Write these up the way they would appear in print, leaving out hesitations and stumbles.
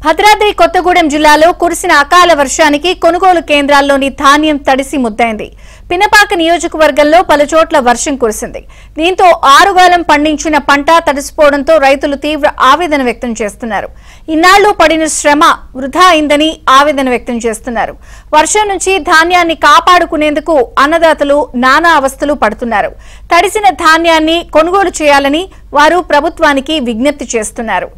భద్రాద్రి కొత్తగూడెం జిల్లాలో కురిసిన అకాల వర్షానికి కొనుగోలు కేంద్రాల్లోని ధాన్యం తడిసి ముద్దైంది. పినపాక నియోజకవర్గంలో పలుచోట్ల వర్షం కురిసింది. దీంతో ఆరుగాలం పండించిన పంట తడిసిపోవడంతో రైతులు తీవ్ర ఆవేదన వ్యక్తం చేస్తున్నారు. ఇన్నాళ్లు పడిన శ్రమ వృధా అయిందని ఆవేదన వ్యక్తం చేస్తున్నారు. వర్షం నుంచి ధాన్యాన్ని కాపాడుకునేందుకు అన్నదాతలు నానా అవస్థలు పడుతున్నారు. తడిసిన ధాన్యాన్ని కొనుగోలు చేయాలని వారు ప్రభుత్వానికి విజ్ఞప్తి చేస్తున్నారు.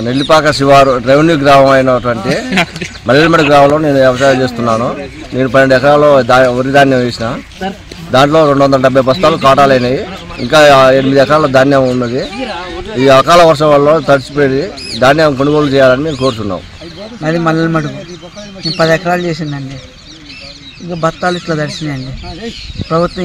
నెల్లిపాక శివారు రెవెన్యూ గ్రామం అయినటువంటి మల్లెలమడి గ్రామంలో నేను వ్యవసాయం చేస్తున్నాను. నేను 12 ఎకరాల్లో వరి ధాన్యం వేసిన. దాంట్లో 270 బస్తాలు కాటాలైనవి. ఇంకా 8 ఎకరాల ధాన్యం ఉన్నది. ఈ అకాల వర్షం వల్ల తడిచిపోయి ధాన్యం కొనుగోలు చేయాలని మేము కోరుతున్నాం. అది మల్లెలమడుగు 10 ఎకరాలు చేసిందండి. ఇంకా బత్తాలు ఇట్లా తడిచినాయండి. ప్రభుత్వం